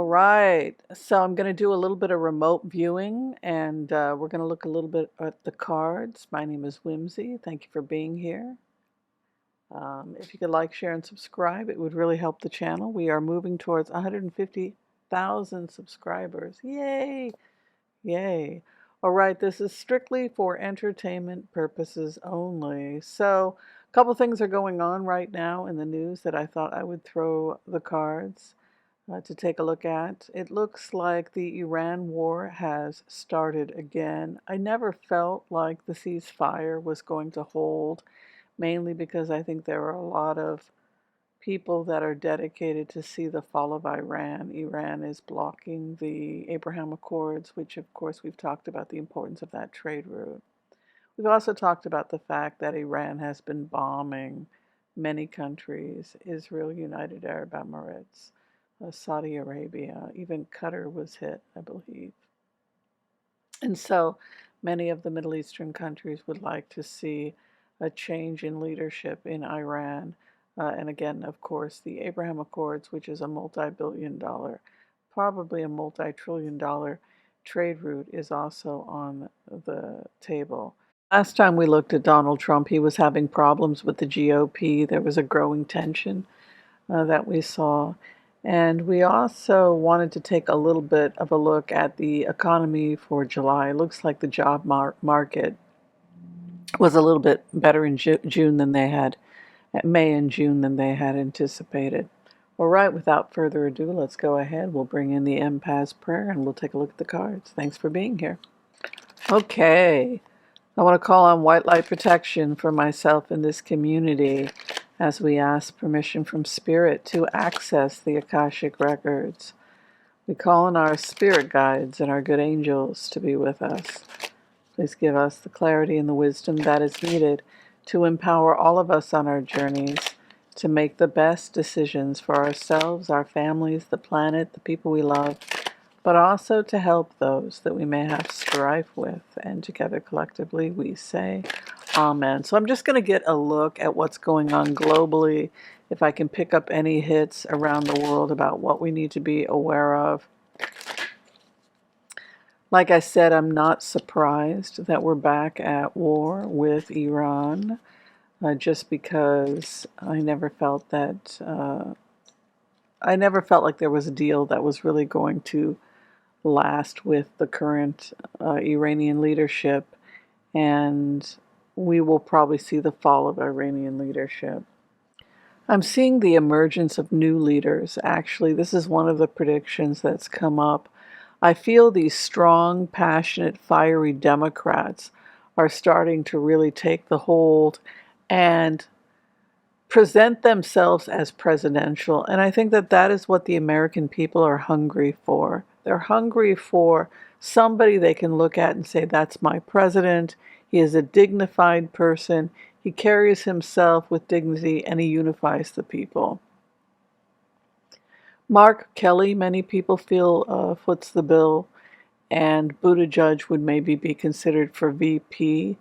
right, so I'm going to do a little bit of remote viewing and we're going to look a little bit at the cards. My name is Whimsy. Thank you for being here. If you could like, share, and subscribe, it would really help the channel. We are moving towards 150,000 subscribers. Yay! Yay. All right, this is strictly for entertainment purposes only. So, a couple things are going on right now in the news that I thought I would throw the cards to take a look at. It looks like the Iran war has started again. I never felt like the ceasefire was going to hold, mainly because I think there are a lot of people that are dedicated to see the fall of Iran. Iran is blocking the Abraham Accords, which of course we've talked about the importance of that trade route. We've also talked about the fact that Iran has been bombing many countries, Israel, United Arab Emirates, Saudi Arabia, even Qatar was hit, I believe. And so many of the Middle Eastern countries would like to see a change in leadership in Iran. And again, of course, the Abraham Accords, which is a multi-billion dollar, probably a multi-trillion dollar trade route, is also on the table. Last time we looked at Donald Trump, he was having problems with the GOP. There was a growing tension that we saw. And we also wanted to take a little bit of a look at the economy for July. It looks like the job market was a little bit better in June than they had, at May and June than they had anticipated. All right, without further ado, let's go ahead. We'll bring in the empath's prayer and we'll take a look at the cards. Thanks for being here. Okay, I want to call on white light protection for myself and this community as we ask permission from Spirit to access the Akashic Records. We call on our spirit guides and our good angels to be with us. Please give us the clarity and the wisdom that is needed to empower all of us on our journeys to make the best decisions for ourselves, our families, the planet, the people we love, but also to help those that we may have strife with. And together collectively we say Amen. So I'm just going to get a look at what's going on globally, if I can pick up any hits around the world about what we need to be aware of. Like I said, I'm not surprised that we're back at war with Iran, just because I never felt that, I never felt like there was a deal that was really going to last with the current Iranian leadership, and we will probably see the fall of Iranian leadership. I'm seeing the emergence of new leaders. Actually, this is one of the predictions that's come up. I feel these strong, passionate, fiery Democrats are starting to really take the hold and present themselves as presidential. And I think that that is what the American people are hungry for. They're hungry for somebody they can look at and say, that's my president. He is a dignified person. He carries himself with dignity and he unifies the people. Mark Kelly, many people feel, foots the bill, and Buttigieg would maybe be considered for VP.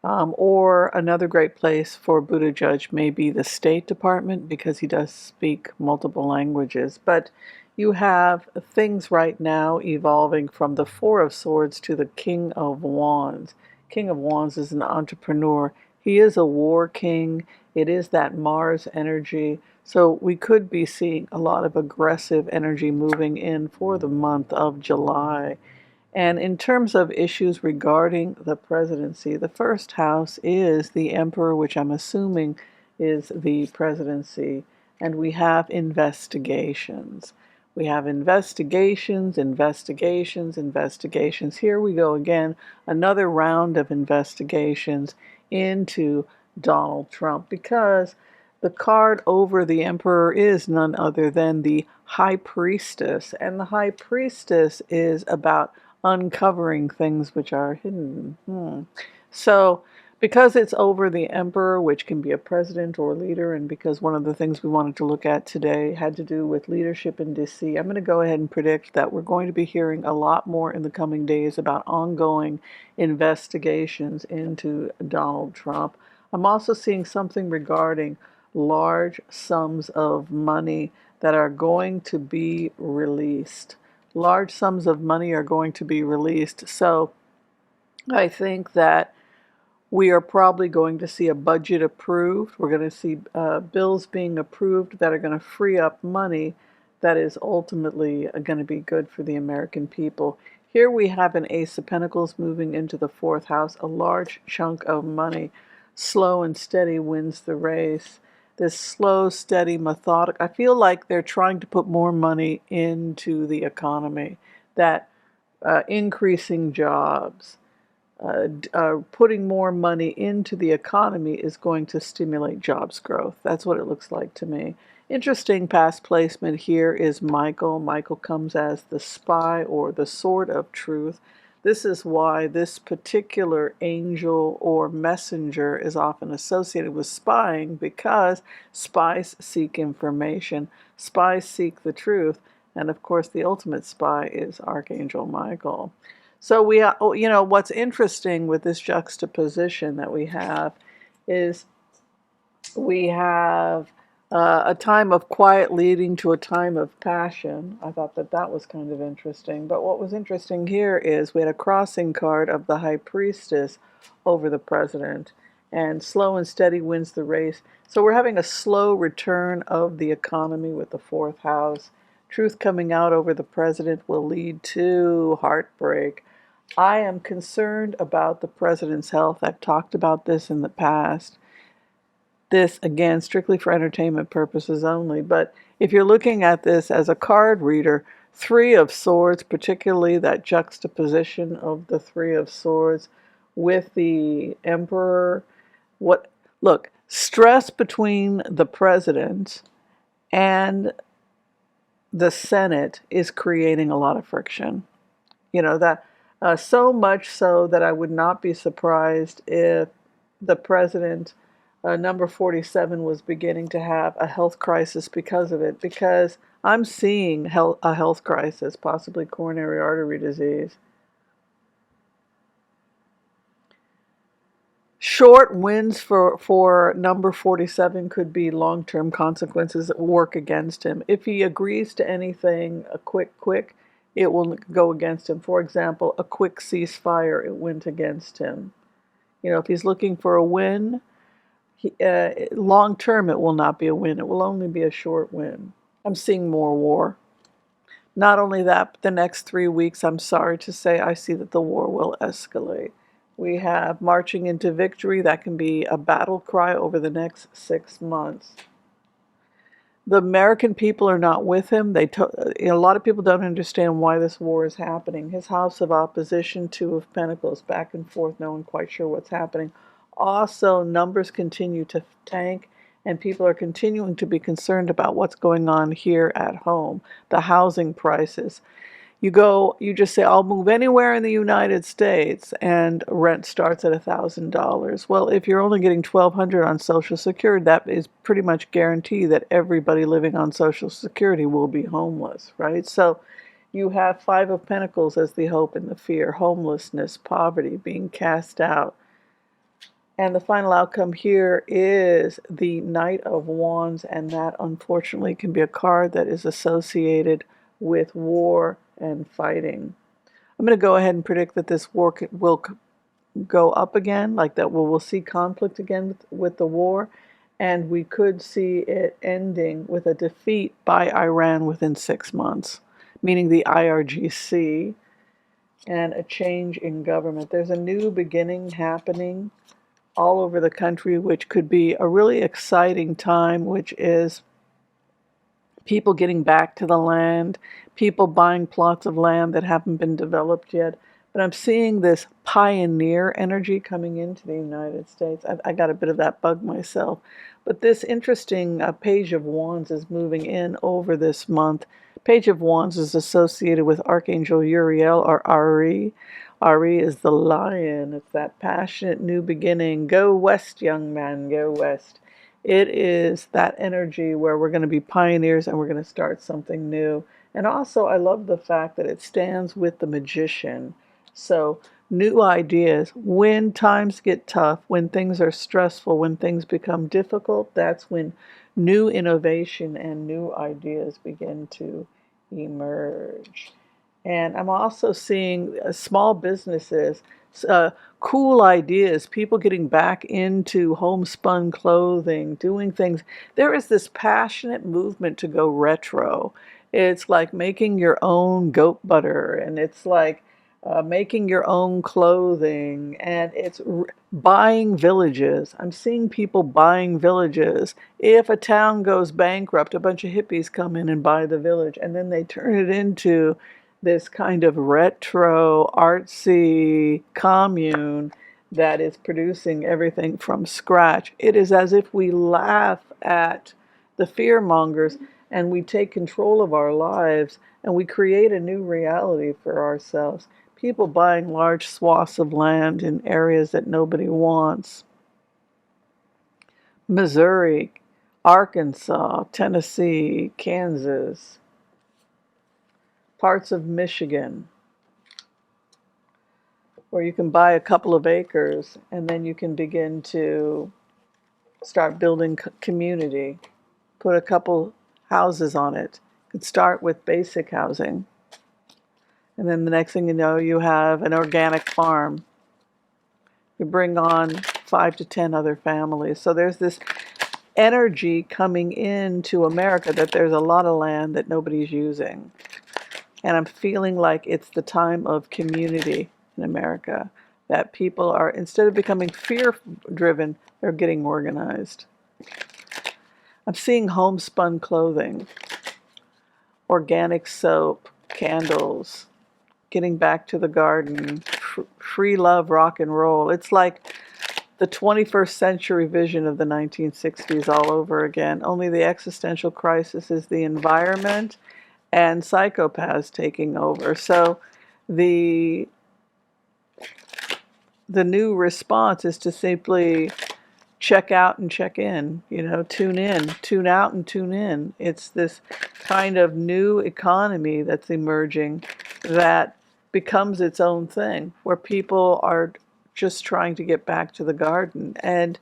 Or another great place for Buttigieg may be the State Department because he does speak multiple languages. But you have things right now evolving from the Four of Swords to the King of Wands. King of Wands is an entrepreneur. He is a war king. It is that Mars energy. So we could be seeing a lot of aggressive energy moving in for the month of July. And in terms of issues regarding the presidency, the first house is the emperor, which I'm assuming is the presidency. And we have investigations. We have investigations, investigations, investigations. Here we go again, another round of investigations into Donald Trump, because the card over the emperor is none other than the high priestess. And the high priestess is about uncovering things which are hidden. So because it's over the emperor, which can be a president or leader, and because one of the things we wanted to look at today had to do with leadership in DC, I'm going to go ahead and predict that we're going to be hearing a lot more in the coming days about ongoing investigations into Donald Trump. I'm also seeing something regarding large sums of money that are going to be released. Large sums of money are going to be released. So I think that we are probably going to see a budget approved. We're going to see bills being approved that are going to free up money that is ultimately going to be good for the American people. Here we have an Ace of Pentacles moving into the fourth house, a large chunk of money. Slow and steady wins the race. This slow, steady, methodical. I feel like they're trying to put more money into the economy, that increasing jobs, putting more money into the economy is going to stimulate jobs growth. That's what it looks like to me. Interesting past placement here is Michael. Michael comes as the spy or the sword of truth. This is why this particular angel or messenger is often associated with spying, because spies seek information, spies seek the truth, and of course the ultimate spy is Archangel Michael. So what's interesting with this juxtaposition that we have is we have a time of quiet leading to a time of passion. I thought that that was kind of interesting. But what was interesting here is we had a crossing card of the High Priestess over the President, and slow and steady wins the race. So we're having a slow return of the economy with the fourth house. Truth coming out over the President will lead to heartbreak. I am concerned about the President's health. I've talked about this in the past. This, again, strictly for entertainment purposes only. But if you're looking at this as a card reader, Three of Swords, particularly that juxtaposition of the Three of Swords with the Emperor. Look, stress between the President and the Senate is creating a lot of friction. That so much so that I would not be surprised if the President, number 47, was beginning to have a health crisis because of it, because I'm seeing a health crisis, possibly coronary artery disease. Short wins for number 47 could be long-term consequences that work against him. If he agrees to anything, a quick, it will go against him. For example, a quick ceasefire, it went against him. If he's looking for a win, long term, it will not be a win. It will only be a short win. I'm seeing more war. Not only that, but the next 3 weeks, I'm sorry to say, I see that the war will escalate. We have marching into victory. That can be a battle cry over the next 6 months. The American people are not with him. A lot of people don't understand why this war is happening. His house of opposition, Two of Pentacles, back and forth, no one quite sure what's happening. Also, numbers continue to tank, and people are continuing to be concerned about what's going on here at home. The housing prices. You just say, I'll move anywhere in the United States, and rent starts at $1,000. Well, if you're only getting $1,200 on Social Security, that is pretty much guaranteed that everybody living on Social Security will be homeless, right? So you have Five of Pentacles as the hope and the fear, homelessness, poverty, being cast out. And the final outcome here is the Knight of Wands, and that unfortunately can be a card that is associated with war and fighting. I'm going to go ahead and predict that this war will go up again, like that we'll see conflict again with the war, and we could see it ending with a defeat by Iran within 6 months, meaning the IRGC, and a change in government. There's a new beginning happening all over the country, which could be a really exciting time, which is people getting back to the land, people buying plots of land that haven't been developed yet. But I'm seeing this pioneer energy coming into the United States. I got a bit of that bug myself. But this interesting Page of Wands is moving in over this month. Page of Wands is associated with Archangel Uriel, or Ari. Ari is the lion. It's that passionate new beginning. Go west, young man, go west. It is that energy where we're going to be pioneers and we're going to start something new. And also, I love the fact that it stands with the Magician. So, new ideas. When times get tough, when things are stressful, when things become difficult, that's when new innovation and new ideas begin to emerge. And I'm also seeing small businesses, uh, cool ideas, people getting back into homespun clothing, doing things. There is this passionate movement to go retro. It's like making your own goat butter, and it's like making your own clothing, and it's buying villages. I'm seeing people buying villages. If a town goes bankrupt, a bunch of hippies come in and buy the village, and then they turn it into this kind of retro, artsy commune that is producing everything from scratch. It is as if we laugh at the fear mongers and we take control of our lives and we create a new reality for ourselves. People buying large swaths of land in areas that nobody wants. Missouri, Arkansas, Tennessee, Kansas, parts of Michigan, where you can buy a couple of acres and then you can begin to start building community, put a couple houses on it. You could start with basic housing. And then the next thing you know, you have an organic farm. You bring on 5 to 10 other families. So there's this energy coming into America that there's a lot of land that nobody's using. And I'm feeling like it's the time of community in America, that people are, instead of becoming fear driven, they're getting organized. I'm seeing homespun clothing, organic soap, candles, getting back to the garden, free love, rock and roll. It's like the 21st century vision of the 1960s all over again. Only the existential crisis is the environment and psychopaths taking over. So the the new response is to simply check out and check in, tune in, tune out and tune in. It's this kind of new economy that's emerging that becomes its own thing, where people are just trying to get back to the garden and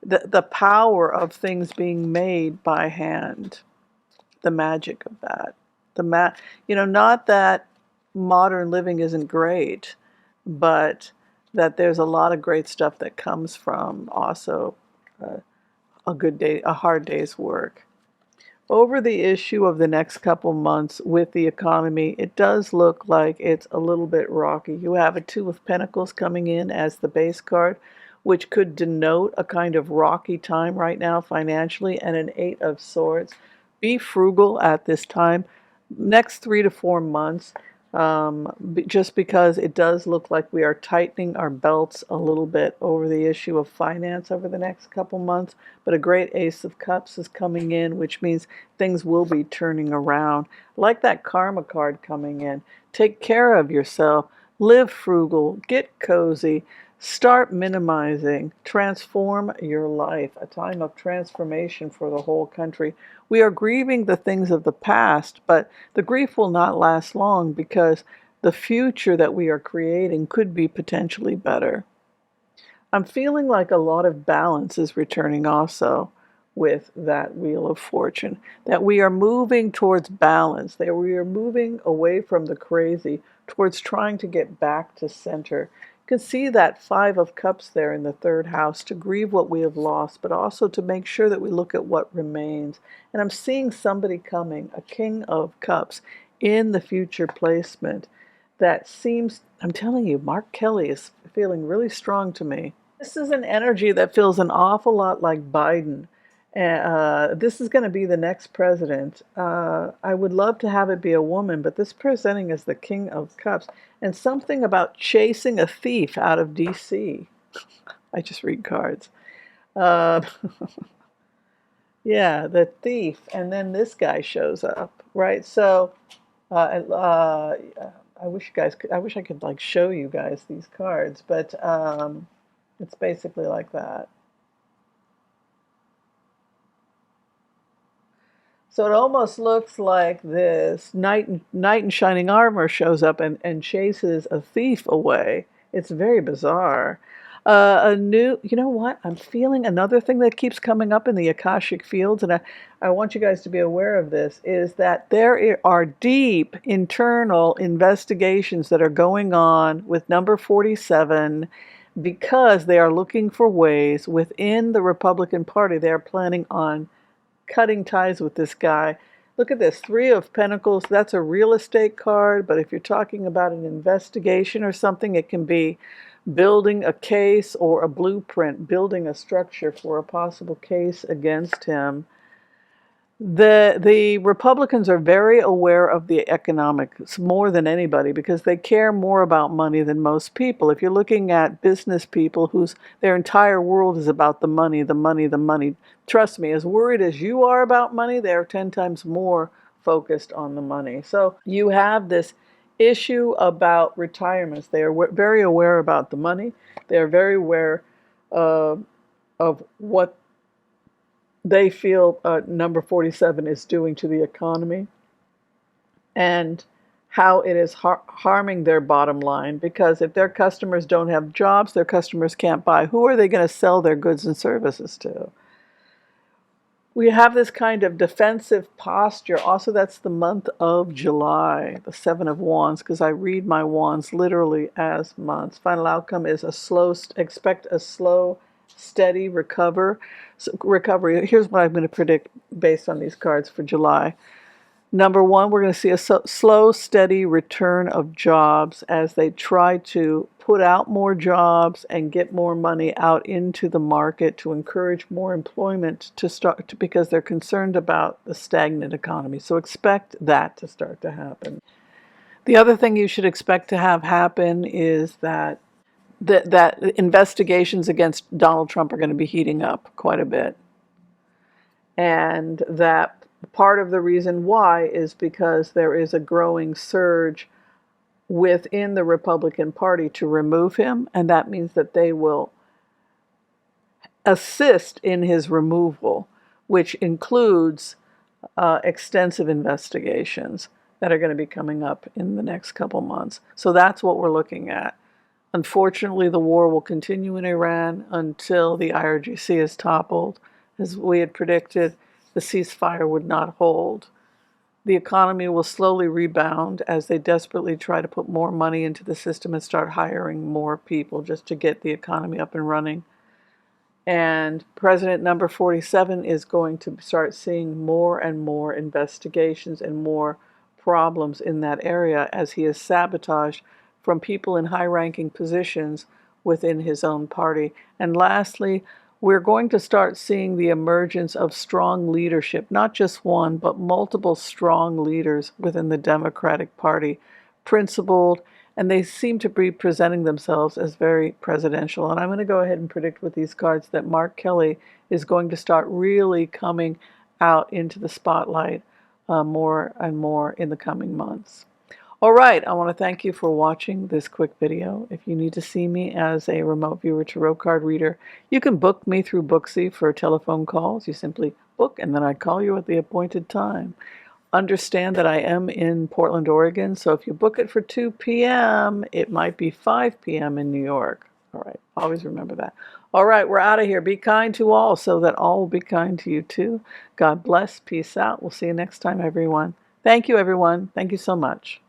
the power of things being made by hand, the magic of that. Not that modern living isn't great, but that there's a lot of great stuff that comes from also uh, a hard day's work. Over the issue of the next couple months with the economy, it does look like it's a little bit rocky. You have a Two of Pentacles coming in as the base card, which could denote a kind of rocky time right now financially, and an Eight of Swords. Be frugal at this time. Next 3 to 4 months, just because it does look like we are tightening our belts a little bit over the issue of finance over the next couple months. But a great Ace of Cups is coming in, which means things will be turning around. Like that Karma card coming in. Take care of yourself, live frugal, get cozy, start minimizing, transform your life. A time of transformation for the whole country. We are grieving the things of the past, but the grief will not last long because the future that we are creating could be potentially better. I'm feeling like a lot of balance is returning also with that Wheel of Fortune, that we are moving towards balance, that we are moving away from the crazy towards trying to get back to center. You can see that Five of Cups there in the third house, to grieve what we have lost, but also to make sure that we look at what remains. And I'm seeing somebody coming, a King of Cups, in the future placement that seems, I'm telling you, Mark Kelly is feeling really strong to me. This is an energy that feels an awful lot like Biden. This is going to be the next president. I would love to have it be a woman, but this presenting as the King of Cups, and something about chasing a thief out of D.C. I just read cards. Uh, yeah, the thief, and then this guy shows up, right? So, I wish I wish I could like show you guys these cards, but it's basically like that. So it almost looks like this knight in shining armor shows up and chases a thief away. It's very bizarre. You know what? I'm feeling another thing that keeps coming up in the Akashic fields, and I want you guys to be aware of this, is that there are deep internal investigations that are going on with number 47 because they are looking for ways within the Republican Party. They are planning on cutting ties with this guy. Look at this, Three of Pentacles. That's a real estate card, but if you're talking about an investigation or something, it can be building a case or a blueprint, building a structure for a possible case against him. The Republicans are very aware of the economics more than anybody because they care more about money than most people. If you're looking at business people whose their entire world is about the money, the money, the money, trust me, as worried as you are about money, they're 10 times more focused on the money. So you have this issue about retirements. They are very aware about the money. They are very aware of what they feel number 47 is doing to the economy and how it is harming their bottom line, because if their customers don't have jobs, their customers can't buy. Who are they going to sell their goods and services to? We have this kind of defensive posture. Also, that's the month of July, the Seven of Wands, because I read my wands literally as months. Final outcome is expect a slow, steady recovery. Here's what I'm going to predict based on these cards for July. Number one, we're going to see a slow, steady return of jobs as they try to put out more jobs and get more money out into the market to encourage more employment because they're concerned about the stagnant economy. So expect that to start to happen. The other thing you should expect to have happen is that investigations against Donald Trump are going to be heating up quite a bit. And that part of the reason why is because there is a growing surge within the Republican Party to remove him, and that means that they will assist in his removal, which includes extensive investigations that are going to be coming up in the next couple months. So that's what we're looking at. Unfortunately, the war will continue in Iran until the IRGC is toppled. As we had predicted, the ceasefire would not hold. The economy will slowly rebound as they desperately try to put more money into the system and start hiring more people just to get the economy up and running. And President number 47 is going to start seeing more and more investigations and more problems in that area as he is sabotaged from people in high-ranking positions within his own party. And lastly, we're going to start seeing the emergence of strong leadership, not just one, but multiple strong leaders within the Democratic Party, principled, and they seem to be presenting themselves as very presidential. And I'm going to go ahead and predict with these cards that Mark Kelly is going to start really coming out into the spotlight more and more in the coming months. All right, I want to thank you for watching this quick video. If you need to see me as a remote viewer tarot card reader, you can book me through Booksy for telephone calls. You simply book and then I call you at the appointed time. Understand that I am in Portland, Oregon, so if you book it for 2 p.m., it might be 5 p.m. in New York. All right, always remember that. All right, we're out of here. Be kind to all so that all will be kind to you too. God bless. Peace out. We'll see you next time, everyone. Thank you, everyone. Thank you so much.